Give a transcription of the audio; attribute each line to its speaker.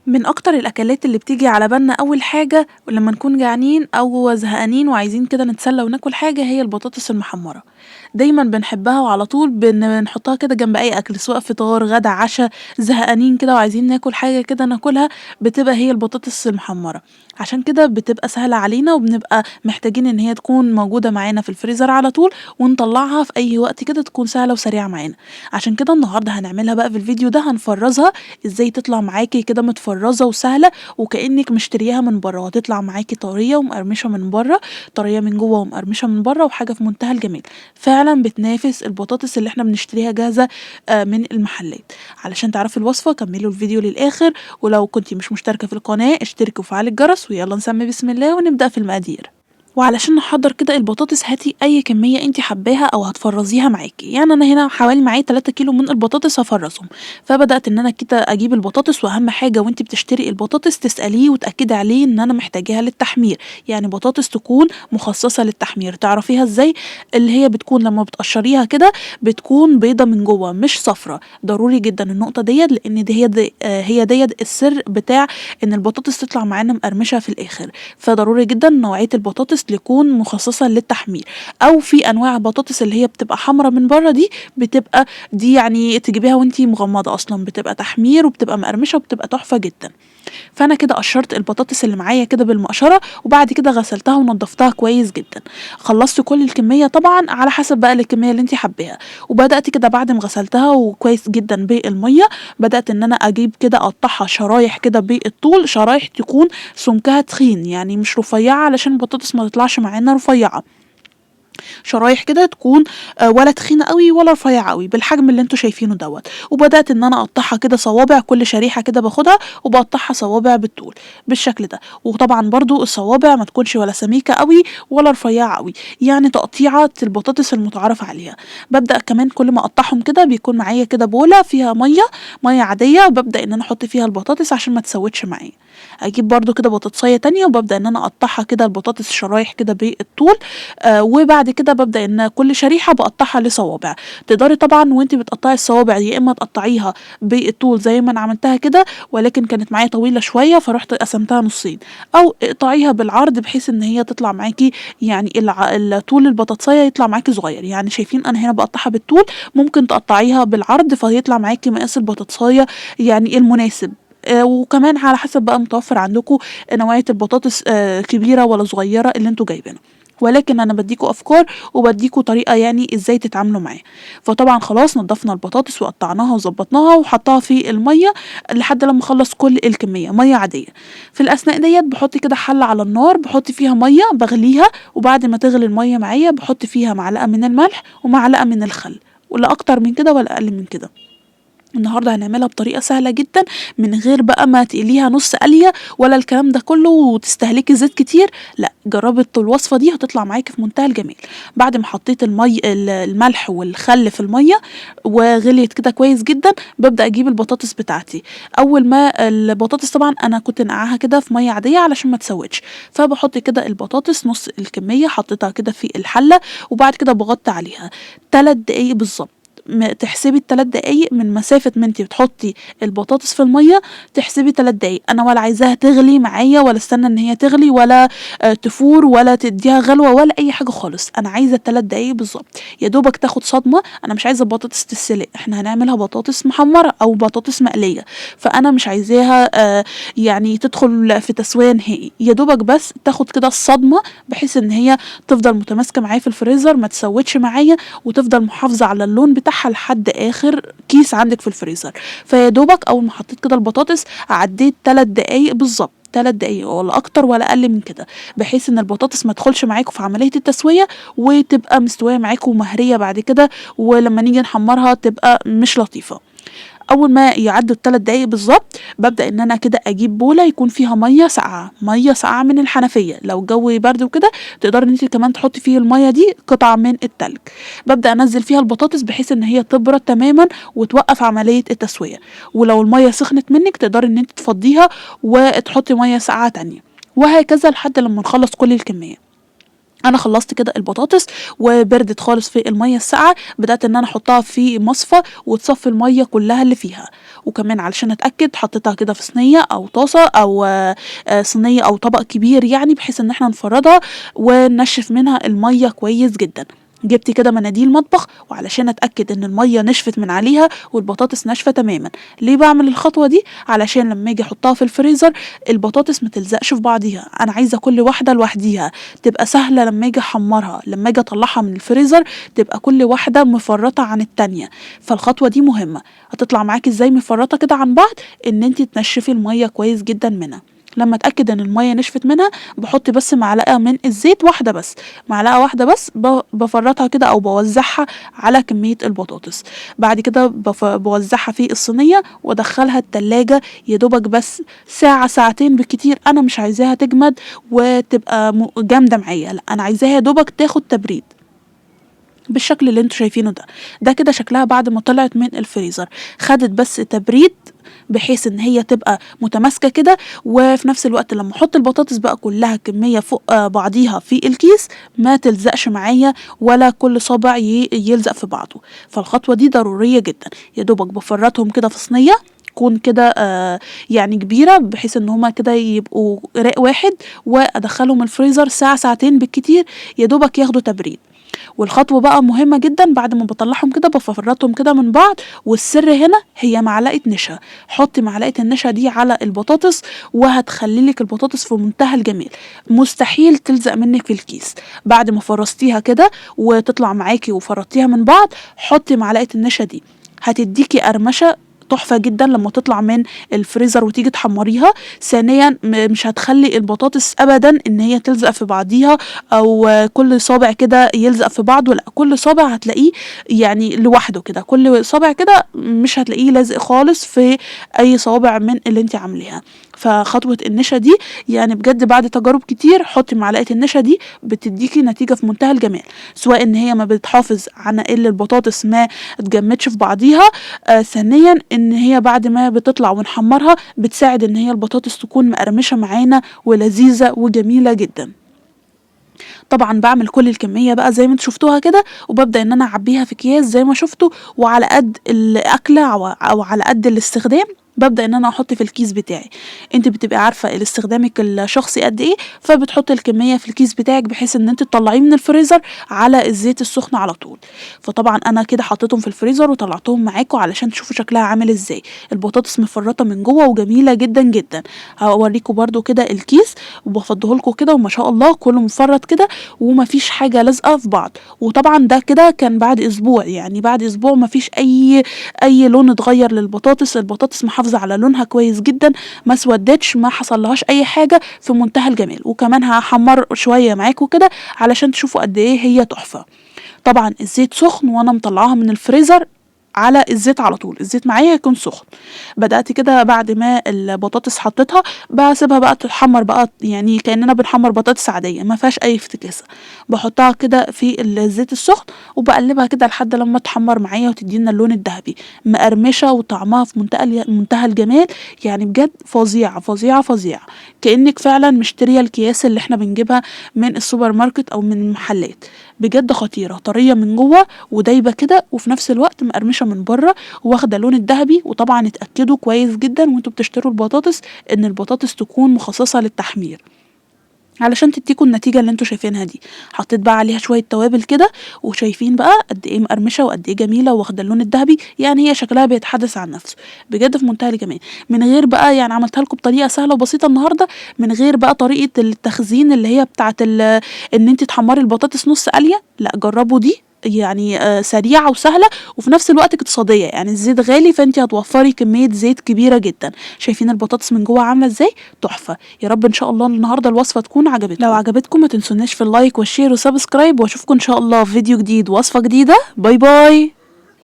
Speaker 1: من أكتر الأكلات اللي بتيجي على بالنا أول حاجة لمّا نكون جعانين أو زهقانين وعايزين كده نتسلى وناكل حاجة هي البطاطس المحمرة، دايمًا بنحبها وعلى طول بنحطها كده جنب أي أكل سواء فطار، غدا، عشا، زهقانين كده وعايزين ناكل حاجة كده ناكلها بتبقى هي البطاطس المحمرة، عشان كده بتبقى سهلة علينا وبنبقى محتاجين إن هي تكون موجودة معانا في الفريزر على طول ونطلعها في أي وقت كده تكون سهلة وسريعة معانا، عشان كده النهارده هنعملها بقى في الفيديو ده هنفرّزها إزاي تطلع معاكِ كده متفرّزة وسهلة وكإنِّك مشترياها من برّه، وهتطلع معاكِ طرية ومقرمشة من برّه، طرية من جوّه ومقرمشة من برّه وحاجة في منتهى الجمال، فعلًا بتنافس البطاطس اللي إحنا بنشتريها جاهزة من المحلات. علشان تعرفي الوصفة كمّلوا الفيديو للآخر، ولو كنتِ مش مشتركة في القناة اشتركي وفعّلي الجرس، ويالّا نسمّي بسم الله ونبدأ في المقادير. وعلشان نحضّر كده البطاطس هاتي أي كمية أنتِ حاباها أو هتفرّزيها معاكِ، يعني أنا هنا حوالي معايا 3 كيلو من البطاطس هافرّزهم، فبدأت إن أنا كده أجيب البطاطس وأهم حاجة وأنتِ بتشتري البطاطس تسأليه وتأكدي عليه إن أنا محتاجاها للتحمير، يعني بطاطس تكون مخصصة للتحمير، تعرفيها إزاي؟ اللي هي بتكون لمّا بتقشّريها كده بتكون بيضا من جوّه مش صفرا، ضروري جدًا النقطة ديّة لإن هي ديّة السر بتاع إن البطاطس تطلع معانا مقرمشة في الآخر. فضروري جدًا نوعية البطاطس تكون مخصصة للتحمير، أو في أنواع بطاطس اللي هي بتبقى حمرا من برّه دي يعني تجيبيها وأنتِ مغمضة أصلًا، بتبقى تحمير وبتبقى مقرمشة وبتبقى تحفة جدًا. فأنا كده قشّرت البطاطس اللي معايا كده بالمقشرة، وبعد كده غسلتها ونضفتها كويس جدًا، خلّصت كل الكمية طبعًا على حسب بقى الكمية اللي أنتِ حاباها، وبدأت كده بعد ما غسلتها وكويس جدًا بالمَيّة، بدأت إن أنا أجيب كده أقطّعها شرايح كده بالطول، شرايح تكون سمكها تخين، يعني مش رفيّعة علشان البطاطس ما تطلعش معانا رفيّعة. شرايح كده تكون ولا تخينة أوي ولا رفيّعة أوي، بالحجم اللي أنتم شايفينه دوّة، وبدأت إن أنا أقطّعها كده صوابع، كل شريحة كده باخدها وباقطّعها صوابع بالطول بالشكل ده، وطبعًا برضه الصوابع ما تكونش ولا سميكة أوي ولا رفيّعة أوي، يعني تقطيعة البطاطس المُتعارف عليها. بابدأ كمان كل ما أقطّعهم كده بيكون معايا كده بولة فيها مَيّة عادية، بابدأ إن أنا أحُط فيها البطاطس عشان ما تسوِّتش معايا. أجيب برضه كده بطاطساية تانية وبابدأ إن أنا أقطّعها كده البطاطس شرايح كده بالطول، وبعد كده بابدأ إن كل شريحة باقطّعها لصوابع، تقدري طبعًا وأنتِ بتقطّعي الصوابع دي يا إما تقطّعيها بالطول زي ما أنا عملتها كده، ولكن كانت معايا طويلة شوية فرُحت قسمتها نُصّين، أو اقطعيها بالعرض بحيث إن هي تطلع معاكِ يعني طول البطاطساية يطلع معاكِ صغير، يعني شايفين أنا هنا باقطّعها بالطول، ممكن تقطّعيها بالعرض فيطلع معاكِ مقاس البطاطساية يعني المناسب. وكمان على حسب بقى متوفّر عندكم نوعية البطاطس كبيرة والّا صغيرة اللي أنتم جايبينها. ولكن أنا بادّيكم أفكار وبادّيكم طريقة يعني إزاي تتعاملوا معاه. فطبعًا خلاص نضّفنا البطاطس وقطّعناها وضبّطناها وحطّاها في المَيّة لحد لمّا أخلّص كل الكمية، مَيّة عادية. في الأثناء ديّة باحُط كده حلة على النار، باحُط فيها مَيّة باغليها، وبعد ما تغلي المَيّة معايا باحُط فيها معلقة من الملح ومعلقة من الخل، ولا أكتر من كده ولا أقل من كده. النهارده هنعملها بطريقة سهلة جدًا، من غير بقى ما تقليها نُص قلية ولا الكلام ده كلّه وتستهلكي زيت كتير، لأ جرّبي الوصفة دي هتطلع معاكِ في منتهى الجمال. بعد ما حطيت الملح والخل في المَيّة وغليت كده كويس جدًا، بابدأ أجيب البطاطس بتاعتي. أول ما البطاطس طبعًا أنا كنت ناقعاها كده في مَيّة عادية علشان ما تسوِّتش، فباحط كده البطاطس نُص الكمية حطيتها كده في الحلة، وبعد كده باغطّي عليها 3 دقايق بالضبط. تحسبي ال3 دقايق من مسافة ما أنتِ بتحطي البطاطس في المَيّة، تحسبي 3 دقايق، أنا ولا عايزاها تغلي معايا ولا استنى إن هي تغلي ولا تفور ولا تدّيها غلوة ولا أي حاجة خالص، أنا عايزة ال3 دقايق بالضبط، يا دوبك تاخد صدمة، أنا مش عايزة البطاطس تتسلق، إحنا هنعملها بطاطس محمرة أو بطاطس مقلية، فأنا مش عايزاها يعني تدخل في تسوية نهائي، يا دوبك بس تاخد كده الصدمة بحيث إن هي تفضل متماسكة معايا في الفريزر ما تسوِّتش معايا وتفضل محافظة على اللون بتاعها لحد آخر كيس عندِك في الفريزر، فيا دوبك أول ما حطيت كده البطاطس عدّيت 3 دقايق بالضبط، 3 دقايق ولا أكتر ولا أقل من كده، بحيث إن البطاطس ما تدخلش معاكم في عملية التسوية وتبقى مستوية معاكم ومهرية بعد كده، ولمّا نيجي نحمّرها تبقى مش لطيفة. أول ما يعدّوا ال3 دقايق بالضبط، بابدأ إن أنا كده أجيب بولة يكون فيها مَيّة ساقعة من الحنفية، لو الجو برد وكده تقدري إن أنتِ كمان تحطّي في المَيّة دي قطع من التلج، بابدأ أنزّل فيها البطاطس بحيث إن هي تبرد تمامًا وتوقّف عملية التسوية، ولو المَيّة سخنت منِّك تقدري إن أنتِ تفضّيها وتحطّي مَيّة ساقعة تانية، وهكذا لحد لمّا نخلّص كل الكمية. انا خلصت كده البطاطس وبردت خالص في الميه الساقعه، بدات ان انا احطها في مصفى وتصفي الميه كلها اللي فيها. وكمان علشان اتاكد حطيتها كده في صينيه او طاسه او صينيه او طبق كبير، يعني بحيث ان احنا نفردها وننشف منها الميه كويس جدا. جبت كده مناديل مطبخ وعلشان اتاكد ان الميه نشفت من عليها والبطاطس ناشفه تماما. ليه بعمل الخطوه دي؟ علشان لما اجي احطها في الفريزر البطاطس ما تلزقش في بعضيها، انا عايزه كل واحده لوحديها تبقى سهله لما اجي احمرها، لما اجي اطلعها من الفريزر تبقى كل واحده مفرطه عن التانية. فالخطوه دي مهمه. هتطلع معاكي ازاي مفرطه كده عن بعض؟ ان انت تنشفي الميه كويس جدا منها. لما اتاكد ان الميه نشفت منها بحط بس معلقه من الزيت، واحده بس، معلقه واحده بس، بفرطها كده او بوزعها على كميه البطاطس. بعد كده بوزعها في الصينيه وادخلها التلاجة يا دوبك بس ساعه ساعتين بالكتير. انا مش عايزاها تجمد وتبقى جامده معايا، لا انا عايزاها يا دوبك تاخد تبريد بالشكل اللي انتوا شايفينه ده كده شكلها بعد ما طلعت من الفريزر، خدت بس تبريد بحيث ان هي تبقى متماسكه كده. وفي نفس الوقت لما احط البطاطس بقى كلها كميه فوق بعضيها في الكيس ما تلزقش معايا ولا كل صابع يلزق في بعضه. فالخطوه دي ضروريه جدا. يا دوبك بفرطهم كده في صينيه تكون كده يعني كبيره بحيث ان هما كده يبقوا رق واحد، وادخلهم الفريزر ساعه ساعتين بالكتير يا دوبك ياخدوا تبريد. والخطوة بقى مهمة جدا، بعد ما بطلعهم كده بفرطهم كده من بعض. والسر هنا هي معلقة نشا. حطي معلقة النشا دي على البطاطس وهتخلي لك البطاطس في منتهى الجمال، مستحيل تلزق منك في الكيس. بعد ما فرستيها كده وتطلع معاكي وفرطيها من بعض، حطي معلقة النشا دي هتديكي قرمشة تحفة جدا لما تطلع من الفريزر وتيجي تحمريها. ثانيا مش هتخلي البطاطس ابدا ان هي تلزق في بعضيها او كل صابع كده يلزق في بعضه، لا كل صابع هتلاقيه يعني لوحده كده، كل صابع كده مش هتلاقيه لازق خالص في اي صوابع من اللي انت عامليها. فخطوة النشا دي يعني بجد بعد تجارب كتير حطي معلقة النشا دي بتديكي نتيجة في منتهى الجمال، سواء ان هي ما بتحافظ على ان البطاطس ما تجمدش في بعضيها، ثانيا ان هي بعد ما بتطلع ونحمرها بتساعد ان هي البطاطس تكون مقرمشة معانا ولذيذة وجميلة جدا. طبعا بعمل كل الكميه بقى زي ما انتوا شفتوها كده، وببدا ان انا اعبيها في اكياس زي ما شفتوا، وعلى قد الاكله او على قد الاستخدام ببدا ان انا احط في الكيس بتاعي. انت بتبقي عارفه استخدامك الشخصي قد ايه، فبتحطي الكميه في الكيس بتاعك بحيث ان انت تطلعيه من الفريزر على الزيت السخن على طول. فطبعا انا كده حطيتهم في الفريزر وطلعتهم معاكم علشان تشوفوا شكلها عامل ازاي. البطاطس مفرطه من جوه وجميله جدا جدا. هوريكم برده كده الكيس وبفضيه لكم كده، وما شاء الله كله مفرط كده ومفيش حاجه لازقه في بعض. وطبعا ده كده كان بعد اسبوع، يعني بعد اسبوع مفيش اي لون اتغير للبطاطس. البطاطس محافظه على لونها كويس جدا، ما اسودتش، ما حصلهاش اي حاجه، في منتهى الجمال. وكمان هحمر شويه معاكم كده علشان تشوفوا قد ايه هي تحفه. طبعا الزيت سخن وانا مطلعاها من الفريزر على الزيت على طول، الزيت معايا يكون سخن. بدأت كده بعد ما البطاطس حطيتها بسيبها بقى تتحمر بقى، يعني كأننا بنحمر بطاطس عادية ما فيهاش أي افتكاسة. بحطها كده في الزيت السخن وبقلبها كده لحد لما تحمر معايا وتدينا اللون الذهبي، مقرمشة وطعمها في منتهى الجمال. يعني بجد فظيعة فظيعة فظيعة، كأنك فعلا مشترية الأكياس اللي احنا بنجيبها من السوبر ماركت أو من المحلات. بجد خطيرة، طرية من جوه ودايبة كده، وفي نفس الوقت مقرمشة من بره واخدة اللون الذهبي. وطبعا اتأكدوا كويس جدا وانتوا بتشتروا البطاطس ان البطاطس تكون مخصصة للتحمير علشان تديكوا النتيجة اللي انتوا شايفينها دي. حطيت بقى عليها شوية توابل كده، وشايفين بقى قد ايه مقرمشة وقد ايه جميلة واخدة اللون الذهبي، يعني هي شكلها بيتحدث عن نفسه بجد في منتهى الجمال. من غير بقى يعني عملتها لكم بطريقة سهلة وبسيطة النهاردة، من غير بقى طريقة التخزين اللي هي بتاعت ان انت تحمري البطاطس نص قلية. لا جربوا دي، يعني سريعة وسهلة وفي نفس الوقت اقتصادية. يعني الزيت غالي فانت هتوفري كمية زيت كبيرة جدا. شايفين البطاطس من جوه عاملة ازاي؟ تحفة. يا رب ان شاء الله النهاردة الوصفة تكون عجبتكم. لو عجبتكم ما تنسوناش في اللايك والشير وسبسكرايب، واشوفكم ان شاء الله في فيديو جديد وصفة جديدة. باي باي.